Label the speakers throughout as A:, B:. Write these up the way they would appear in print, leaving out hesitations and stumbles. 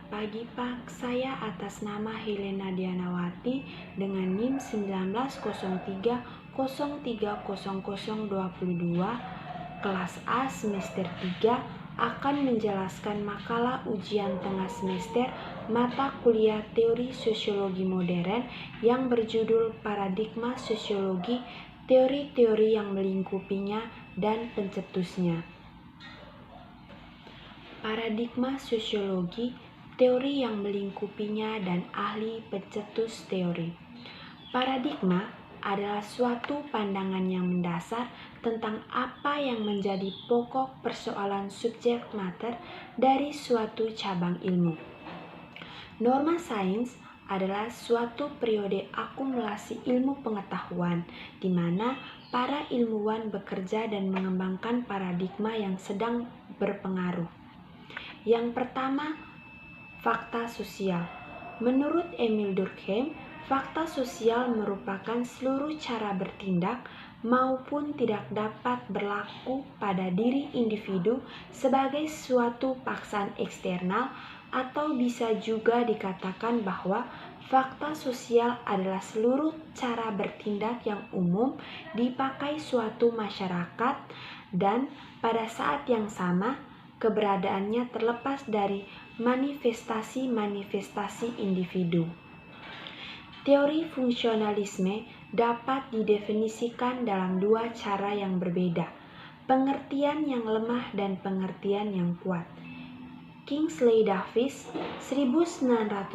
A: Selamat pagi Pak, saya atas nama Helena Dianawati dengan NIM 1903030022 kelas A semester 3 akan menjelaskan makalah ujian tengah semester mata kuliah Teori Sosiologi Modern yang berjudul Paradigma Sosiologi, Teori-teori yang melingkupinya dan pencetusnya. Paradigma sosiologi, teori yang melingkupinya dan ahli pencetus teori. Paradigma adalah suatu pandangan yang mendasar tentang apa yang menjadi pokok persoalan subjek mater dari suatu cabang ilmu. Norma sains adalah suatu periode akumulasi ilmu pengetahuan di mana para ilmuwan bekerja dan mengembangkan paradigma yang sedang berpengaruh. Yang pertama, fakta sosial. Menurut Emil Durkheim, fakta sosial merupakan seluruh cara bertindak maupun tidak dapat berlaku pada diri individu sebagai suatu paksaan eksternal, atau bisa juga dikatakan bahwa fakta sosial adalah seluruh cara bertindak yang umum dipakai suatu masyarakat dan pada saat yang sama keberadaannya terlepas dari manifestasi-manifestasi individu. Teori fungsionalisme dapat didefinisikan dalam dua cara yang berbeda, pengertian yang lemah dan pengertian yang kuat. Kingsley Davis 1959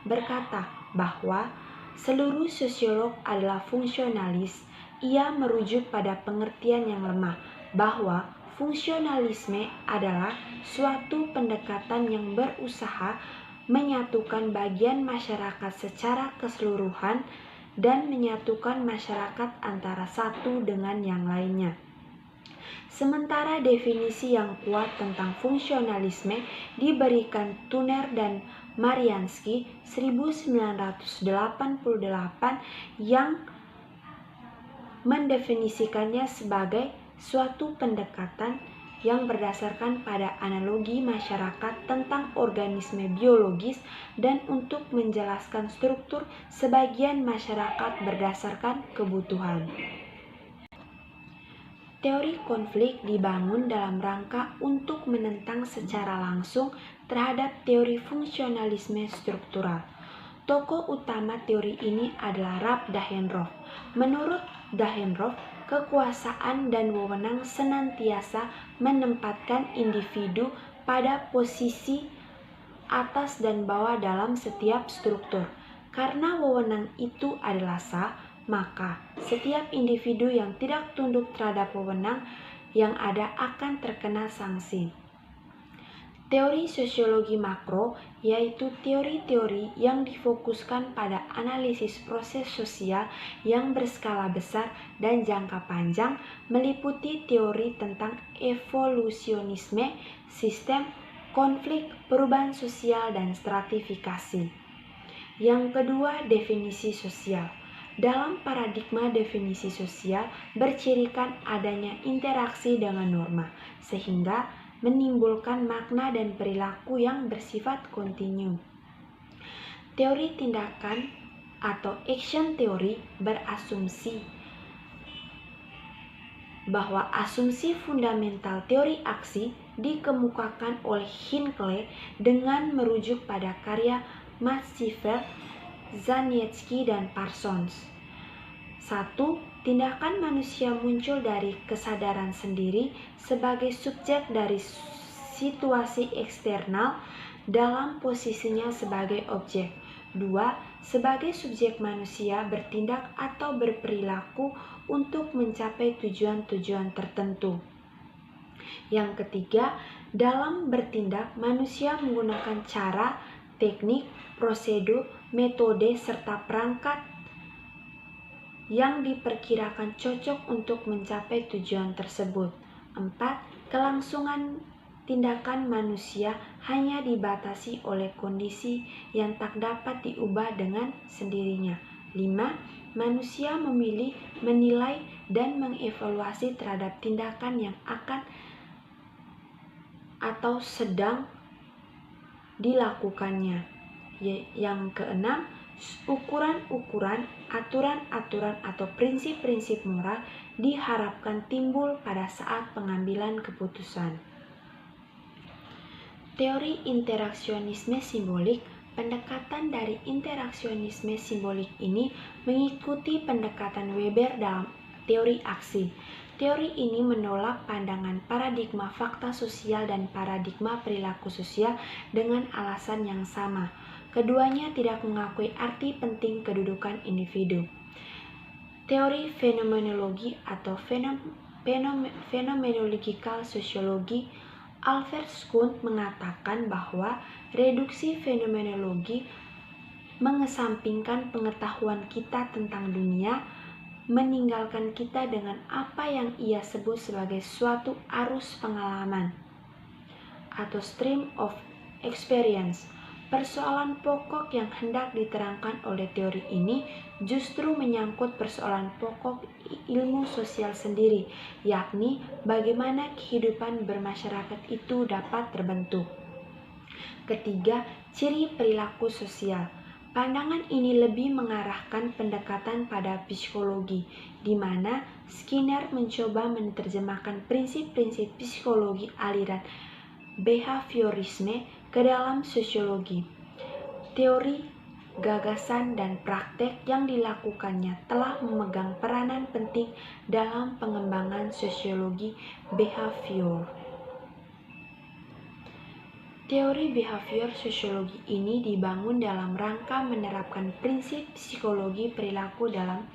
A: berkata bahwa seluruh sosiolog adalah fungsionalis. Ia merujuk pada pengertian yang lemah bahwa fungsionalisme adalah suatu pendekatan yang berusaha menyatukan bagian masyarakat secara keseluruhan dan menyatukan masyarakat antara satu dengan yang lainnya. Sementara definisi yang kuat tentang fungsionalisme diberikan Tuner dan Mariansky 1988 yang mendefinisikannya sebagai suatu pendekatan yang berdasarkan pada analogi masyarakat tentang organisme biologis dan untuk menjelaskan struktur sebagian masyarakat berdasarkan kebutuhan. Teori konflik dibangun dalam rangka untuk menentang secara langsung terhadap teori fungsionalisme struktural. Tokoh utama teori ini adalah Ralph Dahrendorf. Menurut Dahrendorf, kekuasaan dan wewenang senantiasa menempatkan individu pada posisi atas dan bawah dalam setiap struktur. Karena wewenang itu adalah sah, maka setiap individu yang tidak tunduk terhadap wewenang yang ada akan terkena sanksi. Teori sosiologi makro yaitu teori-teori yang difokuskan pada analisis proses sosial yang berskala besar dan jangka panjang, meliputi teori tentang evolusionisme, sistem, konflik, perubahan sosial, dan stratifikasi. Yang kedua, definisi sosial. Dalam paradigma definisi sosial bercirikan adanya interaksi dengan norma, sehingga menimbulkan makna dan perilaku yang bersifat kontinu. Teori tindakan atau action theory berasumsi bahwa asumsi fundamental teori aksi dikemukakan oleh Hinckley dengan merujuk pada karya Max Schiffel, Zaniewski, dan Parsons. 1. Tindakan manusia muncul dari kesadaran sendiri sebagai subjek dari situasi eksternal dalam posisinya sebagai objek. 2. Sebagai subjek manusia bertindak atau berperilaku untuk mencapai tujuan-tujuan tertentu. Yang ketiga, dalam bertindak manusia menggunakan cara, teknik, prosedur, metode, serta perangkat yang diperkirakan cocok untuk mencapai tujuan tersebut. 4. Kelangsungan tindakan manusia hanya dibatasi oleh kondisi yang tak dapat diubah dengan sendirinya. 5. Manusia memilih, menilai, dan mengevaluasi terhadap tindakan yang akan atau sedang dilakukannya. Yang keenam, ukuran-ukuran, aturan-aturan atau prinsip-prinsip moral diharapkan timbul pada saat pengambilan keputusan. Teori interaksionisme simbolik. Pendekatan dari interaksionisme simbolik ini mengikuti pendekatan Weber dalam teori aksi. Teori ini menolak pandangan paradigma fakta sosial dan paradigma perilaku sosial dengan alasan yang sama. Keduanya tidak mengakui arti penting kedudukan individu. Teori fenomenologi atau phenomenological sociology. Albert Kuhn mengatakan bahwa reduksi fenomenologi mengesampingkan pengetahuan kita tentang dunia, meninggalkan kita dengan apa yang ia sebut sebagai suatu arus pengalaman atau stream of experience. Persoalan pokok yang hendak diterangkan oleh teori ini justru menyangkut persoalan pokok ilmu sosial sendiri, yakni bagaimana kehidupan bermasyarakat itu dapat terbentuk. Ketiga, ciri perilaku sosial. Pandangan ini lebih mengarahkan pendekatan pada psikologi, di mana Skinner mencoba menerjemahkan prinsip-prinsip psikologi aliran behaviorisme ke dalam sosiologi. Teori, gagasan, dan praktek yang dilakukannya telah memegang peranan penting dalam pengembangan sosiologi behavior. Teori behavior sosiologi ini dibangun dalam rangka menerapkan prinsip psikologi perilaku dalam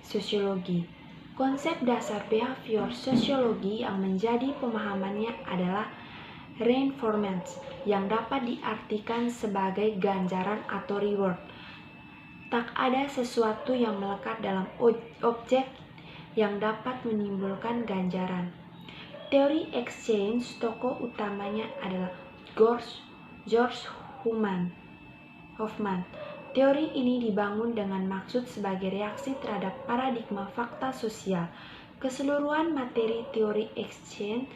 A: sosiologi. Konsep dasar behavior sosiologi yang menjadi pemahamannya adalah reinforcement, yang dapat diartikan sebagai ganjaran atau reward. Tak ada sesuatu yang melekat dalam objek yang dapat menimbulkan ganjaran. Teori exchange tokoh utamanya adalah George Hoffman. Teori ini dibangun dengan maksud sebagai reaksi terhadap paradigma fakta sosial. Keseluruhan materi teori exchange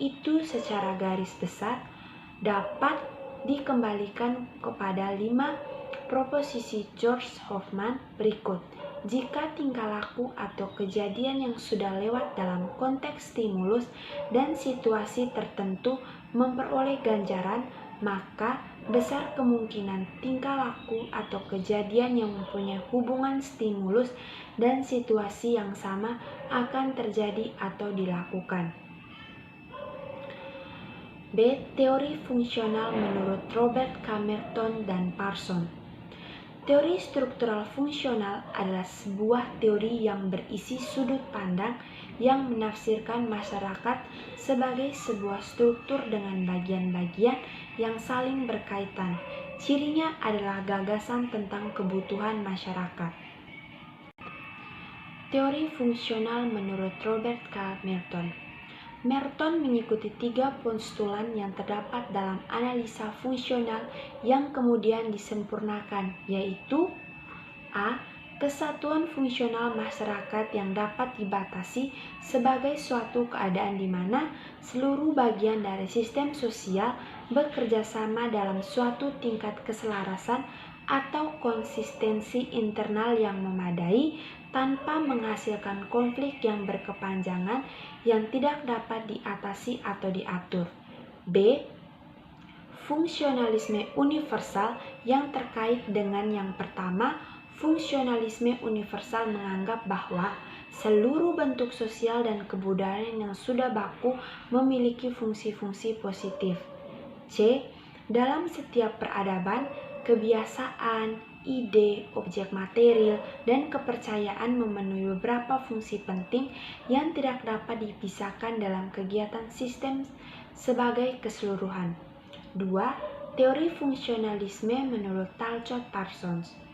A: itu secara garis besar dapat dikembalikan kepada 5 proposisi George Hoffman berikut. Jika tingkah laku atau kejadian yang sudah lewat dalam konteks stimulus dan situasi tertentu memperoleh ganjaran, maka besar kemungkinan tingkah laku atau kejadian yang mempunyai hubungan stimulus dan situasi yang sama akan terjadi atau dilakukan. B. Teori fungsional menurut Robert K. Merton dan Parson. Teori struktural fungsional adalah sebuah teori yang berisi sudut pandang yang menafsirkan masyarakat sebagai sebuah struktur dengan bagian-bagian yang saling berkaitan. Cirinya adalah gagasan tentang kebutuhan masyarakat. Teori fungsional menurut Robert K. Merton. Merton mengikuti 3 postulan yang terdapat dalam analisa fungsional yang kemudian disempurnakan, yaitu A. Kesatuan fungsional masyarakat yang dapat dibatasi sebagai suatu keadaan di mana seluruh bagian dari sistem sosial bekerja sama dalam suatu tingkat keselarasan atau konsistensi internal yang memadai tanpa menghasilkan konflik yang berkepanjangan yang tidak dapat diatasi atau diatur. B. Fungsionalisme universal yang terkait dengan yang pertama. Fungsionalisme universal menganggap bahwa seluruh bentuk sosial dan kebudayaan yang sudah baku memiliki fungsi-fungsi positif. C. Dalam setiap peradaban, kebiasaan, ide, objek material, dan kepercayaan memenuhi beberapa fungsi penting yang tidak dapat dipisahkan dalam kegiatan sistem sebagai keseluruhan. 2. Teori fungsionalisme menurut Talcott Parsons.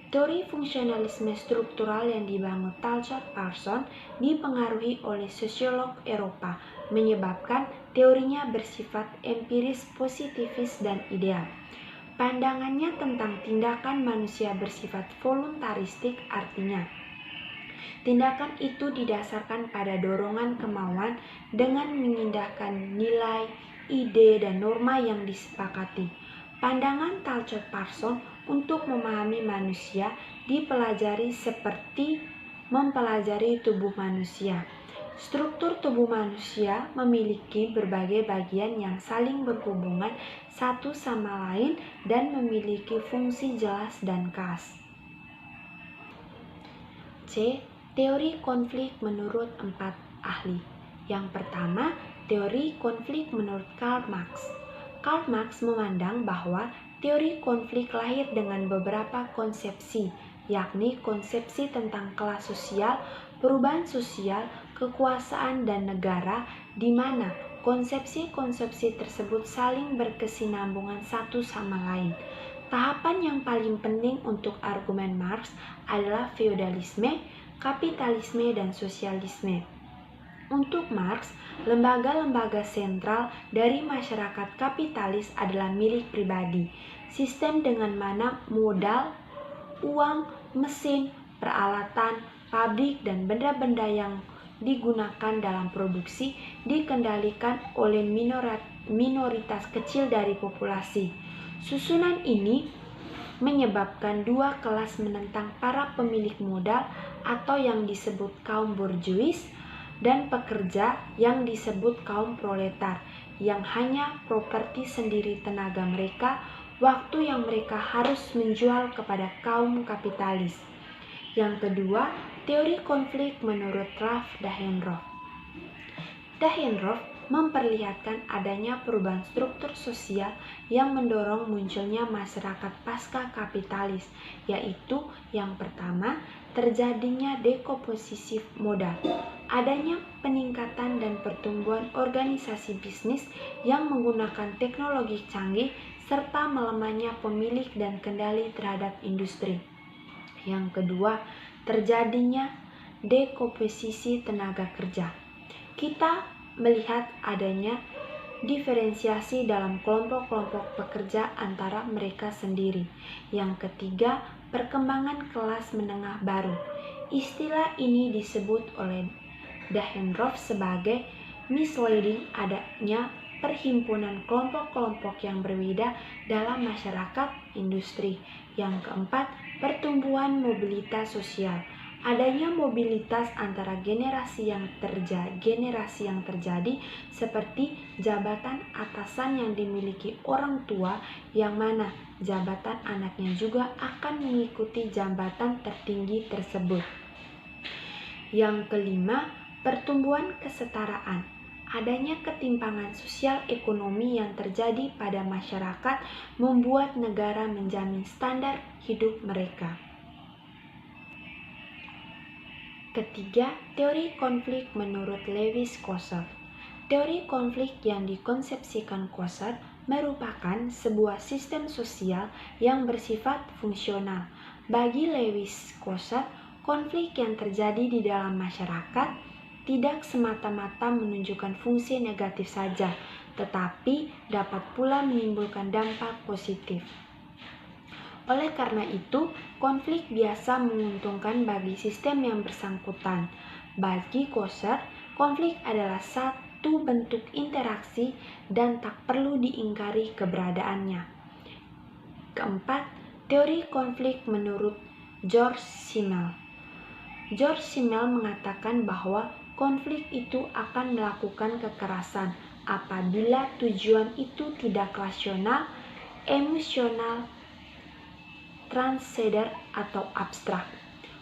A: Teori fungsionalisme struktural yang dibangun Talcott Parsons dipengaruhi oleh sosiolog Eropa, menyebabkan teorinya bersifat empiris, positifis, dan ideal. Pandangannya tentang tindakan manusia bersifat voluntaristik, artinya tindakan itu didasarkan pada dorongan kemauan dengan mengindahkan nilai ide, dan norma yang disepakati. Pandangan Thalcott-Parsons untuk memahami manusia dipelajari seperti mempelajari tubuh manusia. Struktur tubuh manusia memiliki berbagai bagian yang saling berhubungan satu sama lain dan memiliki fungsi jelas dan khas. C. Teori konflik menurut 4 ahli. Yang pertama, teori konflik menurut Karl Marx. Karl Marx memandang bahwa teori konflik lahir dengan beberapa konsepsi, yakni konsepsi tentang kelas sosial, perubahan sosial, kekuasaan, dan negara, di mana konsepsi-konsepsi tersebut saling berkesinambungan satu sama lain. Tahapan yang paling penting untuk argumen Marx adalah feodalisme, kapitalisme, dan sosialisme. Untuk Marx, lembaga-lembaga sentral dari masyarakat kapitalis adalah milik pribadi. Sistem dengan mana modal, uang, mesin, peralatan, pabrik, dan benda-benda yang digunakan dalam produksi dikendalikan oleh minoritas kecil dari populasi. Susunan ini menyebabkan dua kelas menentang para pemilik modal atau yang disebut kaum borjuis dan pekerja yang disebut kaum proletar yang hanya properti sendiri tenaga mereka, waktu yang mereka harus menjual kepada kaum kapitalis. Yang kedua, teori konflik menurut Ralph Dahrendorf. Dahrendorf memperlihatkan adanya perubahan struktur sosial yang mendorong munculnya masyarakat pasca kapitalis, yaitu yang pertama, terjadinya dekomposisi modal, adanya peningkatan dan pertumbuhan organisasi bisnis yang menggunakan teknologi canggih, serta melemahnya pemilik dan kendali terhadap industri. Yang kedua, terjadinya dekomposisi tenaga kerja. Kita melihat adanya diferensiasi dalam kelompok-kelompok pekerja antara mereka sendiri. Yang ketiga, perkembangan kelas menengah baru. Istilah ini disebut oleh Dahrendorf sebagai misleading, adanya perhimpunan kelompok-kelompok yang berbeda dalam masyarakat industri. Yang keempat, pertumbuhan mobilitas sosial. Adanya mobilitas antara generasi yang terjadi seperti jabatan atasan yang dimiliki orang tua, yang mana jabatan anaknya juga akan mengikuti jabatan tertinggi tersebut. Yang kelima, pertumbuhan kesetaraan. Adanya ketimpangan sosial ekonomi yang terjadi pada masyarakat membuat negara menjamin standar hidup mereka. Ketiga, teori konflik menurut Lewis Kosser. Teori konflik yang dikonsepsikan Kosser merupakan sebuah sistem sosial yang bersifat fungsional. Bagi Lewis Kosser, konflik yang terjadi di dalam masyarakat tidak semata-mata menunjukkan fungsi negatif saja, tetapi dapat pula menimbulkan dampak positif. Oleh karena itu, konflik biasa menguntungkan bagi sistem yang bersangkutan. Bagi Kosser, konflik adalah satu bentuk interaksi dan tak perlu diingkari keberadaannya. Keempat, teori konflik menurut George Simmel. George Simmel mengatakan bahwa konflik itu akan melakukan kekerasan apabila tujuan itu tidak rasional, emosional, transcender, atau abstrak.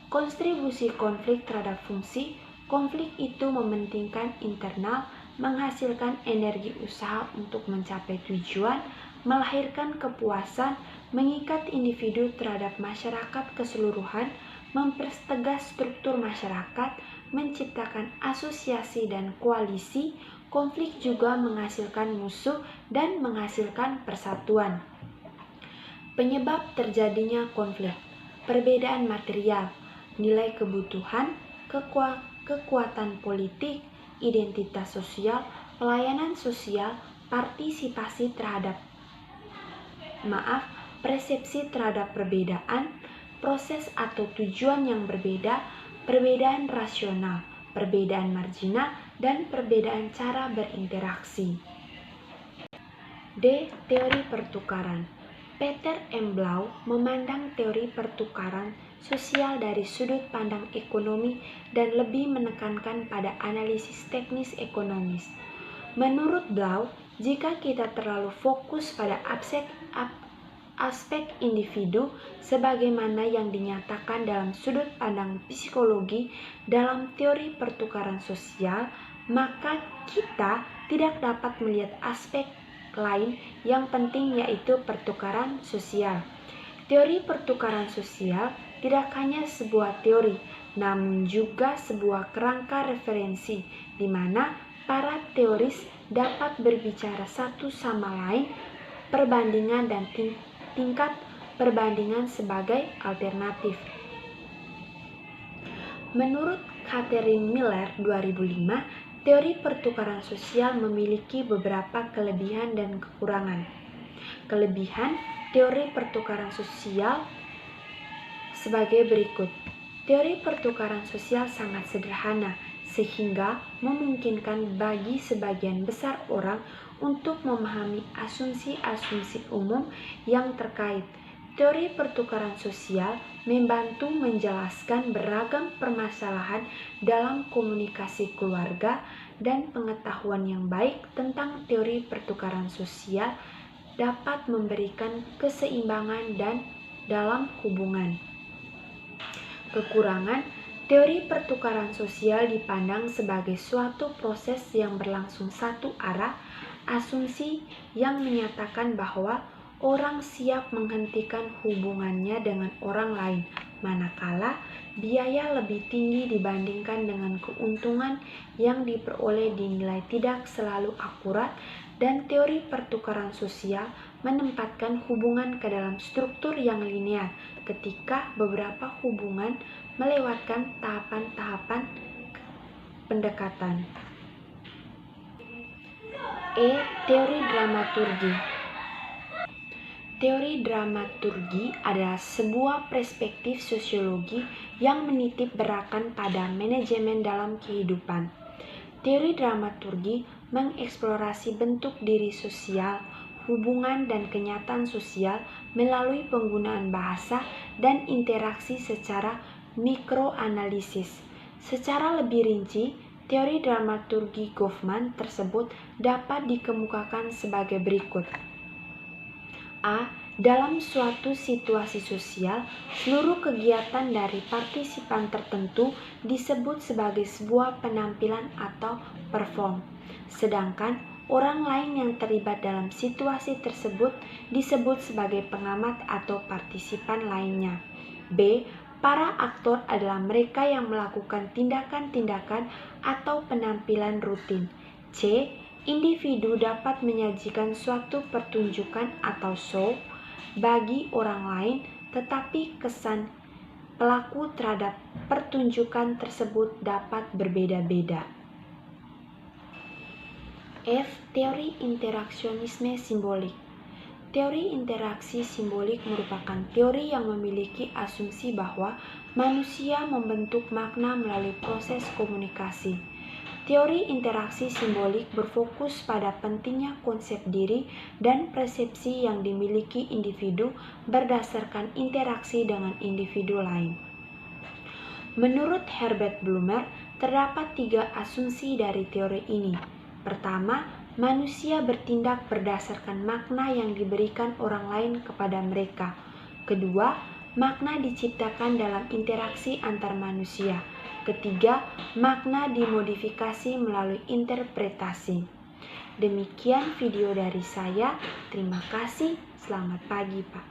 A: Kontribusi konflik terhadap fungsi konflik itu mementingkan internal, menghasilkan energi usaha untuk mencapai tujuan, melahirkan kepuasan, mengikat individu terhadap masyarakat keseluruhan, mempertegas struktur masyarakat, menciptakan asosiasi dan koalisi. Konflik juga menghasilkan musuh dan menghasilkan persatuan. Penyebab terjadinya konflik: perbedaan material, nilai kebutuhan, kekuatan politik, identitas sosial, pelayanan sosial, partisipasi terhadap persepsi terhadap perbedaan, proses atau tujuan yang berbeda, perbedaan rasional, perbedaan marginal, dan perbedaan cara berinteraksi. D. Teori pertukaran. Peter M. Blau memandang teori pertukaran sosial dari sudut pandang ekonomi dan lebih menekankan pada analisis teknis ekonomis. Menurut Blau, jika kita terlalu fokus pada aspek individu sebagaimana yang dinyatakan dalam sudut pandang psikologi dalam teori pertukaran sosial, maka kita tidak dapat melihat aspek lain yang penting, yaitu pertukaran sosial. Teori pertukaran sosial tidak hanya sebuah teori, namun juga sebuah kerangka referensi di mana para teoris dapat berbicara satu sama lain, perbandingan dan tingkat perbandingan sebagai alternatif. Menurut Catherine Miller 2005, teori pertukaran sosial memiliki beberapa kelebihan dan kekurangan. Kelebihan teori pertukaran sosial sebagai berikut. Teori pertukaran sosial sangat sederhana, sehingga memungkinkan bagi sebagian besar orang untuk memahami asumsi-asumsi umum yang terkait. Teori pertukaran sosial membantu menjelaskan beragam permasalahan dalam komunikasi keluarga, dan pengetahuan yang baik tentang teori pertukaran sosial dapat memberikan keseimbangan dan dalam hubungan. Kekurangan teori pertukaran sosial dipandang sebagai suatu proses yang berlangsung satu arah, asumsi yang menyatakan bahwa orang siap menghentikan hubungannya dengan orang lain, manakala biaya lebih tinggi dibandingkan dengan keuntungan yang diperoleh dinilai tidak selalu akurat, dan teori pertukaran sosial menempatkan hubungan ke dalam struktur yang linear ketika beberapa hubungan melewatkan tahapan-tahapan pendekatan. Teori dramaturgi. Teori dramaturgi adalah sebuah perspektif sosiologi yang menitip beratkan pada manajemen dalam kehidupan. Teori dramaturgi mengeksplorasi bentuk diri sosial, hubungan dan kenyataan sosial melalui penggunaan bahasa dan interaksi secara mikroanalisis. Secara lebih rinci, teori dramaturgi Goffman tersebut dapat dikemukakan sebagai berikut. A. Dalam suatu situasi sosial, seluruh kegiatan dari partisipan tertentu disebut sebagai sebuah penampilan atau perform, sedangkan orang lain yang terlibat dalam situasi tersebut disebut sebagai pengamat atau partisipan lainnya. B. Para aktor adalah mereka yang melakukan tindakan-tindakan atau penampilan rutin. C. Individu dapat menyajikan suatu pertunjukan atau show bagi orang lain, tetapi kesan pelaku terhadap pertunjukan tersebut dapat berbeda-beda. F. Teori interaksionisme simbolik. Teori interaksi simbolik merupakan teori yang memiliki asumsi bahwa manusia membentuk makna melalui proses komunikasi. Teori interaksi simbolik berfokus pada pentingnya konsep diri dan persepsi yang dimiliki individu berdasarkan interaksi dengan individu lain. Menurut Herbert Blumer, terdapat 3 asumsi dari teori ini. Pertama, manusia bertindak berdasarkan makna yang diberikan orang lain kepada mereka. Kedua, makna diciptakan dalam interaksi antar manusia. Ketiga, makna dimodifikasi melalui interpretasi. Demikian video dari saya. Terima kasih. Selamat pagi, Pak.